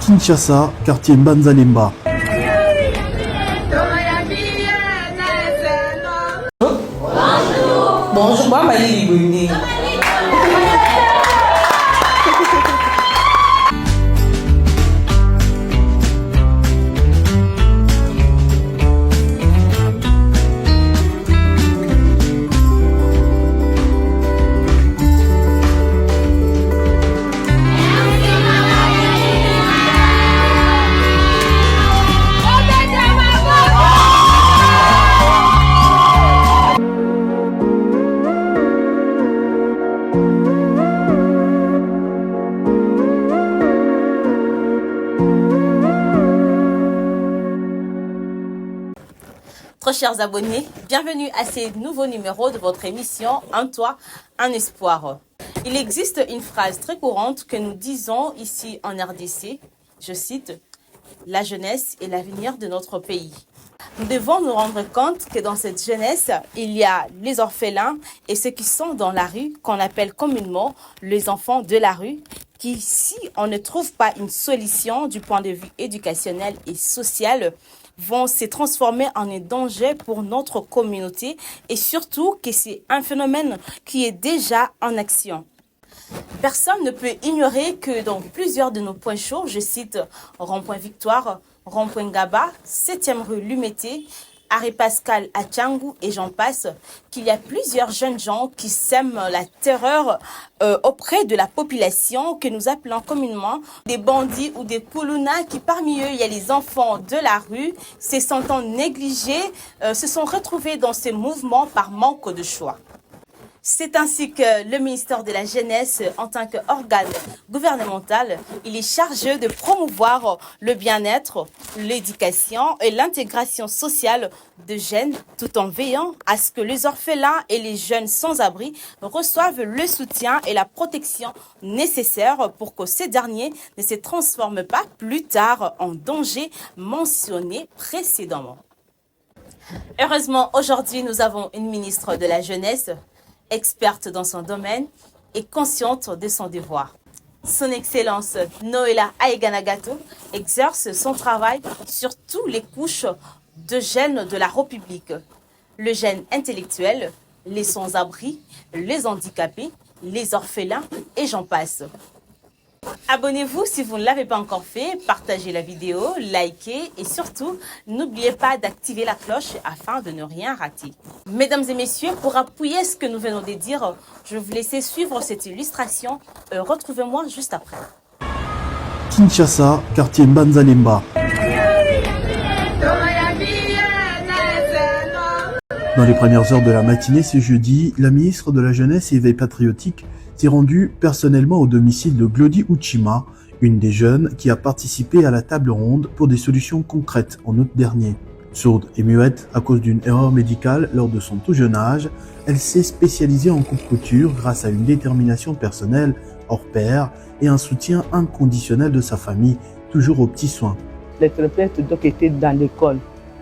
Kinshasa, quartier Mbanzalemba. Bonjour, moi, Maïli Libouini. Très chers abonnés, bienvenue à ce nouveau numéro de votre émission Un toit, un espoir. Il existe une phrase très courante que nous disons ici en RDC, je cite, « La jeunesse est l'avenir de notre pays ». Nous devons nous rendre compte que dans cette jeunesse, il y a les orphelins et ceux qui sont dans la rue, qu'on appelle communément les enfants de la rue, qui, si on ne trouve pas une solution du point de vue éducationnel et social, vont se transformer en un danger pour notre communauté et surtout que c'est un phénomène qui est déjà en action. Personne ne peut ignorer que dans plusieurs de nos points chauds, je cite Rond-Point Victoire, Rond-Point Gaba, 7e rue Lumété, Arrêt Pascal à Tchangou et j'en passe, qu'il y a plusieurs jeunes gens qui sèment la terreur auprès de la population que nous appelons communément des bandits ou des poulounas qui parmi eux, il y a les enfants de la rue, se sentant négligés, se sont retrouvés dans ces mouvements par manque de choix. C'est ainsi que le ministère de la Jeunesse, en tant qu'organe gouvernemental, il est chargé de promouvoir le bien-être, l'éducation et l'intégration sociale de jeunes, tout en veillant à ce que les orphelins et les jeunes sans-abri reçoivent le soutien et la protection nécessaires pour que ces derniers ne se transforment pas plus tard en danger mentionné précédemment. Heureusement, aujourd'hui, nous avons une ministre de la Jeunesse, experte dans son domaine et consciente de son devoir. Son Excellence Noéla Aïganagato exerce son travail sur toutes les couches de jeunes de la République. Le jeune intellectuel, les sans-abri, les handicapés, les orphelins et j'en passe. Abonnez-vous si vous ne l'avez pas encore fait, partagez la vidéo, likez et surtout, n'oubliez pas d'activer la cloche afin de ne rien rater. Mesdames et messieurs, pour appuyer ce que nous venons de dire, je vais vous laisser suivre cette illustration. Retrouvez-moi juste après. Kinshasa, quartier Mbanzalemba. Dans les premières heures de la matinée ce jeudi, la ministre de la Jeunesse et Éveil patriotique s'est rendue personnellement au domicile de Glody Uchima, une des jeunes qui a participé à la table ronde pour des solutions concrètes en août dernier. Sourde et muette à cause d'une erreur médicale lors de son tout jeune âge, elle s'est spécialisée en coupe-couture grâce à une détermination personnelle hors pair et un soutien inconditionnel de sa famille, toujours aux petits soins. Les thérapeutes donc étaient dans l'école,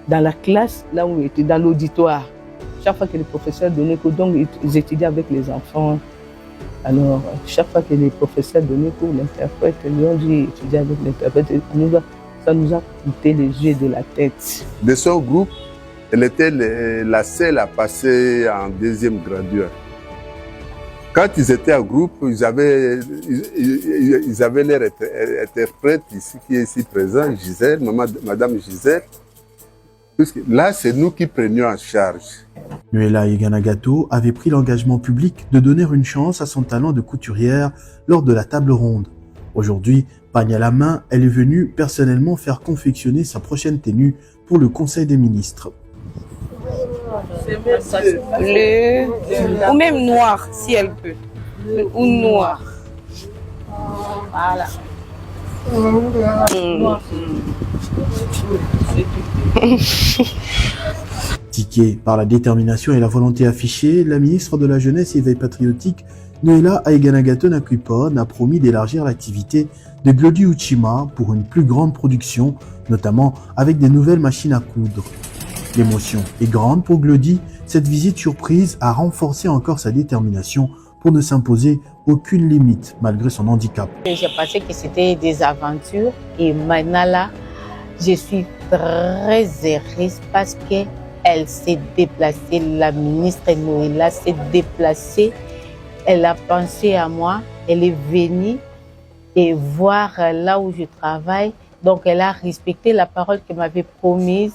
dans la classe, là où ils étaient, dans l'auditoire. Chaque fois que les professeurs donnaient cours, donc ils étudiaient avec les enfants. Alors, chaque fois que les professeurs donnaient cours, l'interprète, ils ont dit étudier avec l'interprète. Ça nous a coûté les yeux de la tête. De son groupe, elle était la seule à passer en deuxième gradure. Quand ils étaient en groupe, ils avaient leur interprète ici, qui est ici présent, Gisèle, Madame Gisèle. Là, c'est nous qui prenions en charge. Noéla Aïganagato avait pris l'engagement public de donner une chance à son talent de couturière lors de la table ronde. Aujourd'hui, pagne à la main, elle est venue personnellement faire confectionner sa prochaine tenue pour le Conseil des ministres. Bleu ou même noir si elle peut. Ou noir. Voilà. Tiquée par la détermination et la volonté affichée, la ministre de la Jeunesse et Éveil patriotique, Noéla Aïganagato Nakwipon, a promis d'élargir l'activité de Glody Uchima pour une plus grande production, notamment avec des nouvelles machines à coudre. L'émotion est grande pour Glody. Cette visite surprise a renforcé encore sa détermination pour ne s'imposer aucune limite malgré son handicap. J'ai pensé que c'était des aventures et maintenant là, je suis très heureuse parce qu'elle s'est déplacée, la ministre Noëlla s'est déplacée, elle a pensé à moi, elle est venue et voir là où je travaille. Donc elle a respecté la parole qu'elle m'avait promise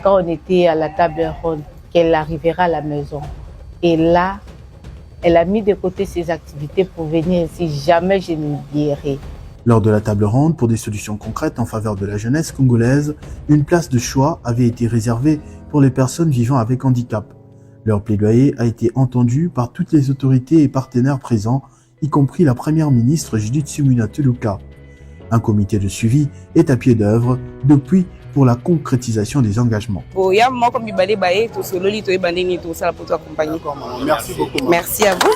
quand on était à la table ronde, qu'elle arrivera à la maison. Et là, elle a mis de côté ses activités pour venir ici. Jamais je n'oublierai. Lors de la table ronde pour des solutions concrètes en faveur de la jeunesse congolaise, une place de choix avait été réservée pour les personnes vivant avec handicap. Leur plaidoyer a été entendu par toutes les autorités et partenaires présents, y compris la première ministre Judith Suminwa Tuluka. Un comité de suivi est à pied d'œuvre depuis pour la concrétisation des engagements. Merci beaucoup. Merci à vous.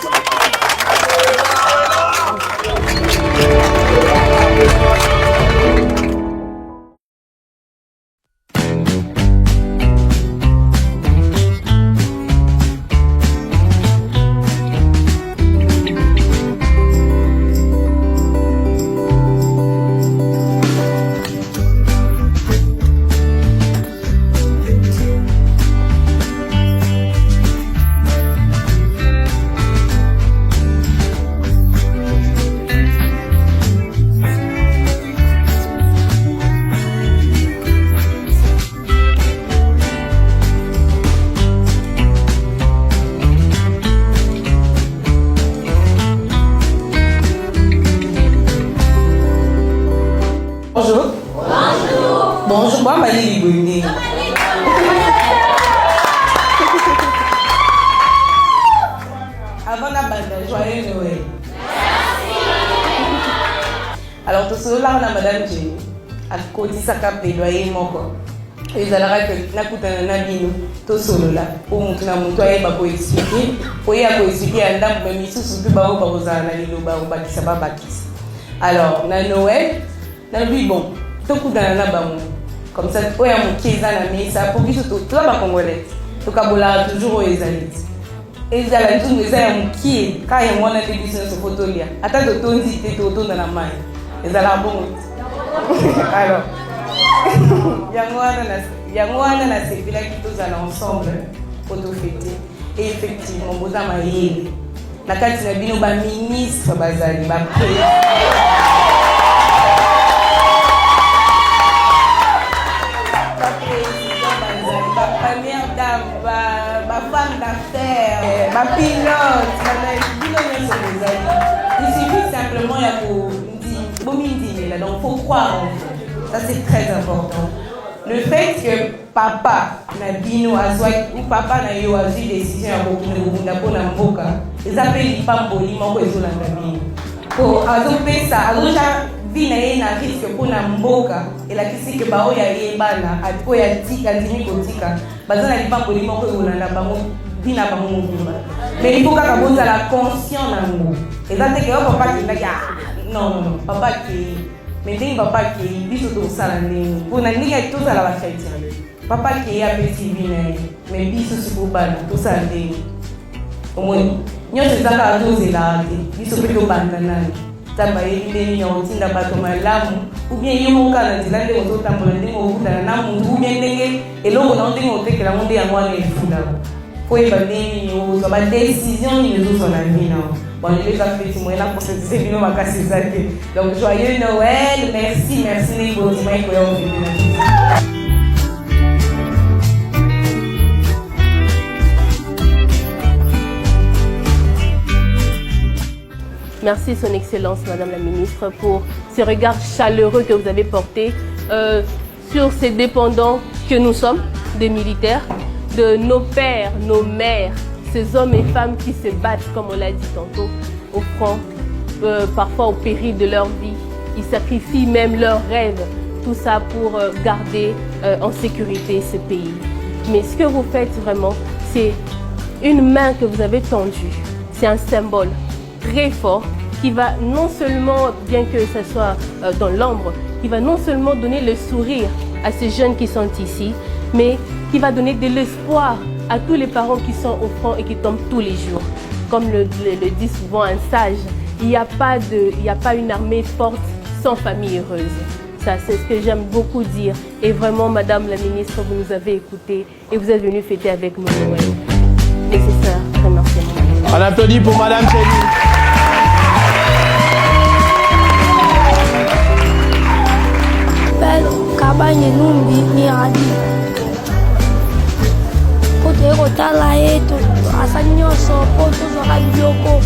Bonjour. Bonjour, moi, Malie Libouné. Avant la bande, joyeux Noël. Alors, tout cela, on a Madame Jenny. À côté, ça cap plaidoyer mon corps. Et vous allez que nakuta na bino to solo là pour monter na moto aye ba ko expliquer pour y a ko expliquer à ndam ba misusu pe ba o ba ko za na lilo ba o ba kisa ba bakisa. Alors na Noël na lui bon to kuta na ba mo comme ça oya mo kiza na mesa pour biso to ba congolais to kabola toujours ezali ezala ntungu eza ya mokie ka ya mwana te biso so photo lia ata to tonzi te to to na mai ezala bon. Alors Yangwana na Sevilla qui tous allent ensemble pour tout fêter. Et effectivement, vous avez marié. La carte de bino ba ministre bazali ba première dame, ba femme d'affaires, ba pilote, il suffit simplement donc faut croire en vous. Ça c'est très important. Le fait que papa na bino azwa ou papa na yo azwi décision ya kokunda mpona mboka ezapeli pamboli moko ezolanda bino po azopesa azoja vi na ye na risque mpona mboka elakisi ke baoyo ayebana oyo atika ndimi kotika baza na lipamboli moko ezolanda bango vi na bango mobimba mais il faut kaka bozala conscient nango eza te ke yo papa kendaki non papa ke mais ndenge papa akei biso tokosala ndenge mpona ndenge tozala bachrétien papa akei apesi vi na ye mais biso sikobana tosala ndenge omoni nyonso eza kaka tozelaka te biso mpe tobanda nani nzambe ayebi ndenge nini otinda bato malamu ubien ye moka na nzela ndenge ozotambola ndenge okutana na muntu ubien ndenge eloko nao ndenge otekelango nde yango wana efundaka po yeba ndenge nini ozwa badécision nini ezozwa na vi nao. Bon, les affectés, moi, là, pour cette série, on va casser ça. Donc, joyeux Noël, merci, les beaux dimanches pour Merci, Son Excellence, Madame la Ministre, pour ces regards chaleureux que vous avez portés sur ces dépendants que nous sommes, des militaires, de nos pères, nos mères, ces hommes et femmes qui se battent, comme on l'a dit tantôt, au front, parfois au péril de leur vie. Ils sacrifient même leurs rêves, tout ça pour garder en sécurité ce pays. Mais ce que vous faites vraiment, c'est une main que vous avez tendue. C'est un symbole très fort qui va non seulement, bien que ce soit dans l'ombre, qui va non seulement donner le sourire à ces jeunes qui sont ici, mais qui va donner de l'espoir à tous les parents qui sont au front et qui tombent tous les jours. comme le dit souvent un sage, il n'y a pas une armée forte sans famille heureuse. Ça, c'est ce que j'aime beaucoup dire. Et vraiment, Madame la Ministre, vous nous avez écoutés et vous êtes venue fêter avec nous Noël. Nécessaire remerciement. On applaudit pour Madame Chéline. Kabanye numbi ni adi kote kotala yetu asa nyonso po tozwaka biloko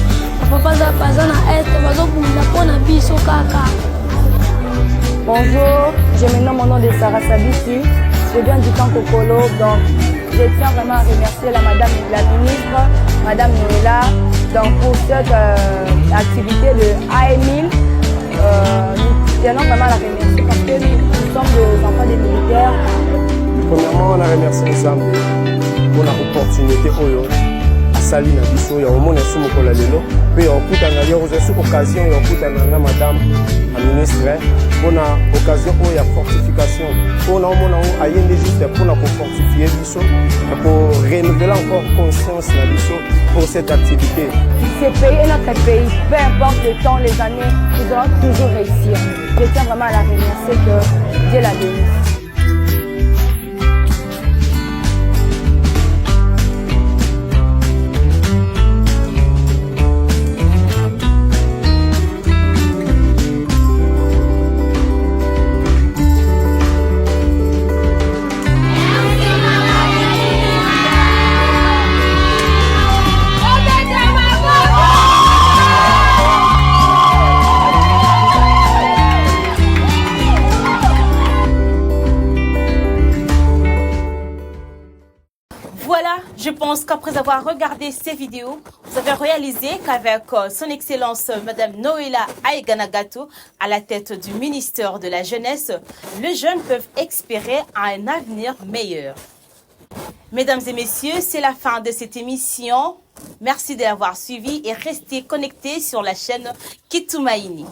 bapapa baza na este bazobunda mpo na biso kaka. Bonjour, je me nomme au nom de Sarah Sabiti, je viens du camp Kokolo, donc je tiens vraiment à remercier Madame la Ministre, Madame Noëlla, donc pour cette activité de AMIL. Nous tenons vraiment à la remercier parce que nous sommes des enfants des militaires. Premièrement, on a remercié les armes pour l'opportunité à Sali na biso ya omona su mokola lelo pe okutana yo ozo occasion ya okutana na Madame la Ministre pour la occasion ya fortification pour na omona ayende juste pour na fortifier biso pour renouveler encore conscience na biso pour cette activité. Ce pays est notre pays, peu importe le temps, les années, nous allons toujours réussir. Je tiens vraiment à la remercier, que Dieu la bénisse. Voilà, je pense qu'après avoir regardé ces vidéos, vous avez réalisé qu'avec son Excellence Madame Noëlla Aiganagatou à la tête du ministère de la Jeunesse, les jeunes peuvent espérer un avenir meilleur. Mesdames et messieurs, c'est la fin de cette émission. Merci de l'avoir suivi et restez connectés sur la chaîne Kitumaini.